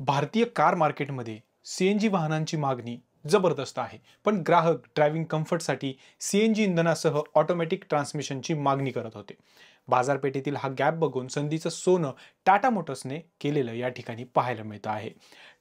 भारतीय कार मार्केटमध्ये सीएनजी वाहनांची मागणी जबरदस्त आहे, पण ग्राहक ड्रायव्हिंग कम्फर्टसाठी सीएनजी इंधनासह ऑटोमॅटिक ट्रान्समिशनची मागणी करत होते. बाजारपेठेतील हा गॅप बघून संधीचं सोनं टाटा मोटर्सने केलेलं या ठिकाणी पाहायला मिळतं आहे.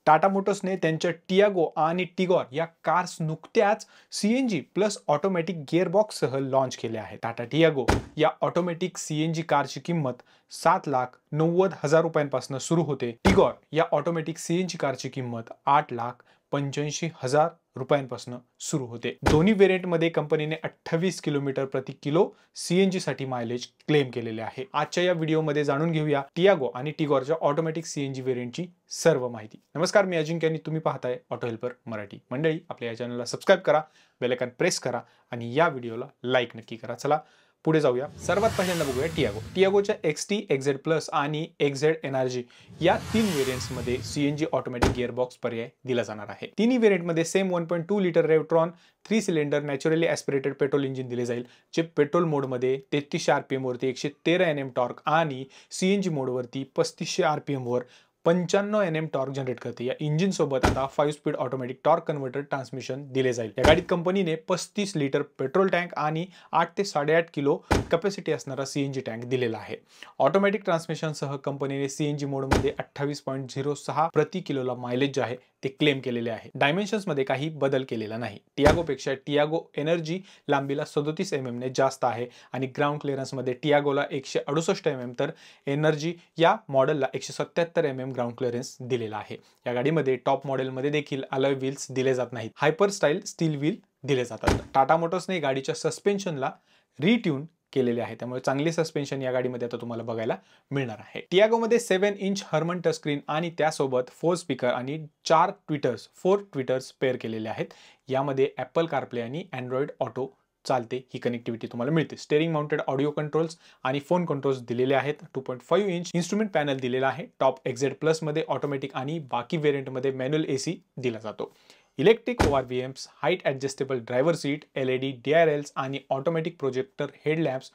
टाटा मोटर्सने त्यांच्या टियागो आणि टिगॉर या कार्स नुकत्याच सीएनजी प्लस ऑटोमॅटिक गिअरबॉक्ससह लॉन्च केल्या आहेत. टाटा टियागो या ऑटोमॅटिक सीएनजी कारची किंमत 7,90,000 रुपयांपासून सुरू होते. टिगॉर या ऑटोमॅटिक सीएनजी कारची किंमत 8,85,000 रुपयांपासून सुरू होते. दोन्ही व्हेरियंटमध्ये कंपनीने 28 किलोमीटर प्रति किलो सीएनजी साठी मायलेज क्लेम केलेले आहे. आजच्या या व्हिडिओमध्ये जाणून घेऊया टियागो आणि टिगॉरच्या ऑटोमॅटिक सीएनजी व्हेरियंटची सर्व माहिती. नमस्कार, मी अजिंक्य आणि तुम्ही पाहताय ऑटो हेल्पर मराठी. मंडळी, आपल्या या चॅनलला सबस्क्राईब करा, बेल आयकॉन प्रेस करा आणि या व्हिडिओला लाईक नक्की करा. चला पुढे जाऊया. सर्वात पहिल्यांदा बघूया टियागो. टियागोच्या XT, XZ प्लस आणि XZ एनर्जी या तीन व्हेरियंट्समध्ये सीएनजी ऑटोमॅटिक गिअरबॉक्स पर्याय दिला जाणार आहे. तिन्ही व्हेरियंटमध्ये same 1.2 litre Revotron 3 cylinder naturally aspirated petrol engine दिले जाईल, जे पेट्रोल मोडमध्ये 3300 RPM वरती 113 Nm टॉर्क आणि सीएनजी मोडवरती 3500 RPM वर 95 Nm टॉर्क जनरेट करते. या इंजिन सोबत आता 5 speed automatic torque converter transmission दिले जाईल. या गाडीत कंपनीने 35 लिटर पेट्रोल टँक आणि 8 ते 8.5 किलो कॅपॅसिटी असणारा सीएनजी टँक दिलेला आहे. ऑटोमॅटिक ट्रान्समिशनसह कंपनीने सीएनजी मोडमध्ये 28.06 प्रति किलोला मायलेज जे आहे ते क्लेम केलेले आहे. डायमेन्शन्समध्ये काही बदल केलेला नाही. टियागोपेक्षा टियागो एनर्जी लांबीला 37 mm ने जास्त आहे आणि ग्राउंड क्लिअरन्समध्ये टियागोला 168 mm तर एनर्जी या मॉडेलला 177 mm ग्राउंड क्लिअरन्स दिलेला आहे. या गाडीमध्ये टॉप मॉडेलमध्ये देखील अलॉय व्हील्स दिले जात नाहीत. हायपर स्टाईल स्टील व्हील दिले जातात. टाटा मोटर्सने गाडीच्या सस्पेन्शनला रिट्यून केलेले आहे, त्यामुळे चांगले सस्पेन्शन या गाडीमध्ये आता तुम्हाला बघायला मिळणार आहे. टियागोमध्ये 7 इंच हर्मन टच स्क्रीन आणि त्यासोबत 4 स्पीकर आणि 4 ट्विटर्स पेअर केलेले आहेत. यामध्ये ॲपल कारप्ले आणि अँड्रॉइड ऑटो चालते ही कनेक्टिव्हिटी तुम्हाला मिळते. स्टेअरिंग माउंटेड ऑडिओ कंट्रोल्स आणि फोन कंट्रोल्स दिलेले आहेत. 2.5 इंच इन्स्ट्रुमेंट पॅनल दिलेला आहे. टॉप XZ प्लस मध्ये ऑटोमॅटिक आणि बाकी व्हेरियंटमध्ये मॅन्युअल AC दिला जातो. Electric ORVMs, height adjustable driver seat, LED DRLs आणि automatic projector headlamps,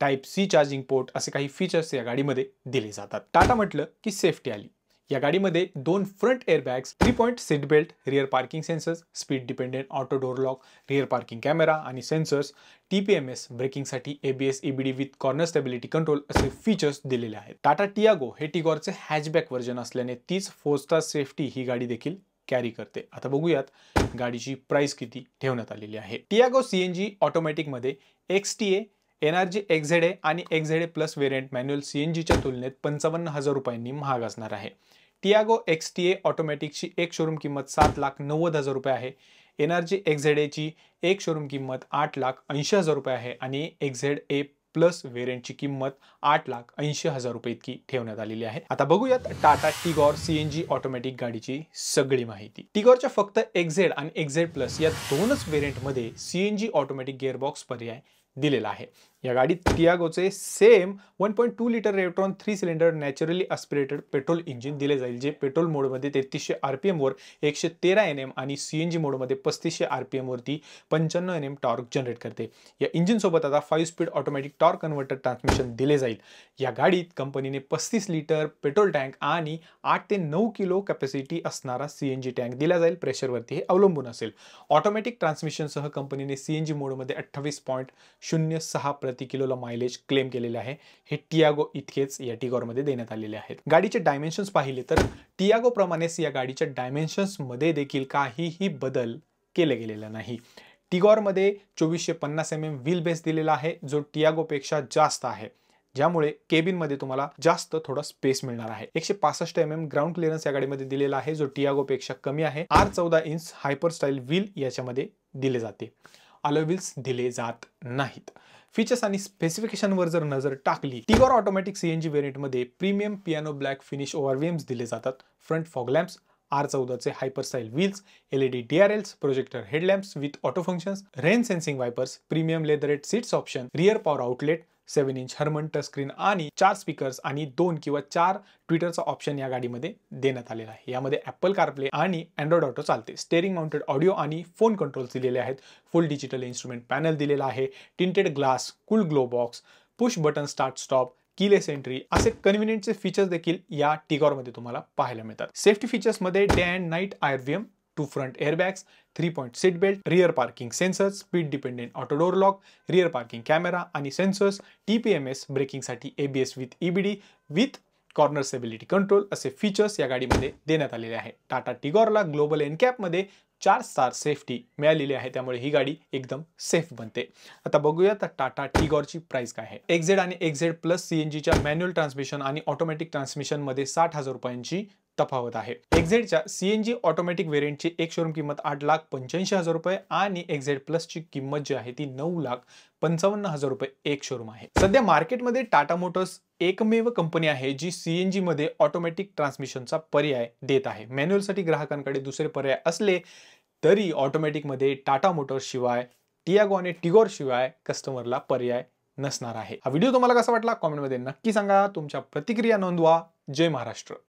type C charging port असे काही फीचर्स या गाडीमध्ये दिले जातात. टाटा म्हटलं की सेफ्टी आली. या गाडीमध्ये 2 front airbags, 3 point seat belt, rear parking sensors, speed dependent auto door lock, rear parking camera आणि सेन्सर्स, TPMS ब्रेकिंगसाठी ABS EBD with corner stability control असे फीचर्स दिलेले आहेत. टाटा टियागो हे टिगॉरचे हॅचबॅक व्हर्जन असल्याने तीच 4 स्टार सेफ्टी ही गाडी देखील कॅरी करते. आता बघूयात गाडीची प्राइस किती ठेवण्यात आलेली आहे. टियागो सीएनजी ऑटोमॅटिक मध्ये XTA, एनर्जी XZA आणि XZA प्लस व्हेरियंट मॅन्युअल सीएनजीच्या तुलनेत 55,000 रुपयांनी महाग असणार आहे. टियागो XTA ऑटोमॅटिकची एक शोरूम किंमत 7,90,000 रुपये आहे. एनर्जी XZA ची एक शोरूम किंमत 8,80,000 रुपये आहे आणि XZA प्लस व्हेरियंटची किंमत 8,80,000 रुपये इतकी ठेवण्यात आलेली आहे. आता बघूयात टाटा टिगॉर सीएनजी ऑटोमॅटिक गाडीची सगळी माहिती. टिगॉरच्या फक्त XZ आणि XZ प्लस या दोनच व्हेरियंटमध्ये सीएनजी ऑटोमॅटिक गिअरबॉक्स पर्याय दिलेला आहे. या गाडीत टियागोचे same 1.2 litre Revotron 3 cylinder naturally aspirated petrol engine दिले जाईल, जे पेट्रोल मोडमध्ये 3300 RPM वर 113 Nm आणि सीएनजी मोडमध्ये 3500 RPM वरती 95 Nm टॉर्क जनरेट करते. या इंजिन सोबत आता 5 speed automatic torque converter transmission दिले जाईल. या गाडीत कंपनीने 35 लिटर पेट्रोल टँक आणि 8 ते 9 किलो कॅपॅसिटी असणारा सीएनजी टँक दिला जाईल. प्रेशरवरती हे अवलंबून असेल. ऑटोमॅटिक ट्रान्समिशनसह कंपनीने सीएनजी मोडमध्ये 28.06 प्रति किलोला मायलेज क्लेम केलेले आहे. हे टियागो इतकेच या टिगॉरमध्ये देण्यात आलेले आहेत. गाडीचे डायमेन्शन्स पाहिले तर टियागो प्रमाणेच या गाडीच्या डायमेन्शन्स मध्ये देखील काहीही बदल केले गेलेला नाही. टिगॉरमध्ये 2450 mm व्हील बेस दिलेला आहे, जो टियागोपेक्षा जास्त आहे, ज्यामुळे केबिनमध्ये तुम्हाला जास्त थोडा स्पेस मिळणार आहे. 165 mm ग्राउंड क्लिअरन्स या गाडीमध्ये दिलेला आहे, जो टियागोपेक्षा कमी आहे. 14 इंच हायपर स्टाईल व्हील याच्यामध्ये दिले जाते. अलॉय व्हील्स दिले जात नाहीत. फीचर्स आणि स्पेसिफिकेशनवर जर नजर टाकली, टिगॉर ऑटोमॅटिक सीएनजी व्हेरियंटमध्ये premium piano black finish ORVMs दिले जातात. फ्रंट फॉग लॅम्प्स, R14 चे hyper style wheels, LED DRLs, projector headlamps with auto functions, rain sensing wipers, premium leatherette seats option, rear power outlet, 7 inch Harman touch screen आणि 4 speakers आणि 2 किंवा 4 ट्विटरचा option या गाडीमध्ये देण्यात आलेला आहे. यामध्ये ॲपल कारप्ले आणि अँड्रॉइड ऑटो चालते. स्टेअरिंग माउंटेड ऑडिओ आणि फोन कंट्रोल्स दिलेले आहेत. फुल डिजिटल इन्स्ट्रुमेंट पॅनल दिलेला आहे. Tinted glass, cool glove box, push button start stop, keyless entry असे कन्व्हिनियंटचे फीचर्स देखील या टिगॉरमध्ये तुम्हाला पाहायला मिळतात। सेफ्टी फीचर्समध्ये day and night IRVM, 2 front airbags, 3 point seat belt, rear parking sensors, speed dependent auto door lock, rear parking camera आणि सेन्सर्स, TPMS ब्रेकिंगसाठी ABS with EBD with corner stability control असे फीचर्स या गाडीमध्ये देण्यात आलेले आहे। Tata टिगॉरला global NCAP मध्ये 4 star safety मिळालेली आहे, त्यामुळे ही गाडी एकदम सेफ बनते। आता बघूया तर टाटा टिगॉरची प्राइस काय आहे। XZ आणि XZ प्लस CNGच्या मॅन्युअल ट्रान्समिशन आणि ऑटोमॅटिक ट्रान्समिशन मध्ये 60,000 रुपयांची तफावत आहे। XZच्या CNG ऑटोमॅटिक व्हेरियंटची एक शोरूम किंमत 8,85,000 रुपये आणि XZ प्लसची किंमत जी आहे ती 9,55,000 रुपये एक शोरूम आहे। सध्या मार्केटमध्ये टाटा मोटर्स एकमेव कंपनी आहे जी CNG मध्ये ऑटोमॅटिक ट्रान्समिशनचा पर्याय देत आहे। मॅन्युअलसाठी ग्राहकांकडे दुसरे पर्याय असले तरी ऑटोमॅटिक मध्ये टाटा मोटर्स शिवाय, टियागो आणि टिगॉर शिवाय कस्टमरला पर्याय नसणार आहे। हा व्हिडिओ तुम्हाला कसा वाटला कमेंटमध्ये नक्की सांगा। तुमच्या प्रतिक्रिया नोंदवा। जय महाराष्ट्र।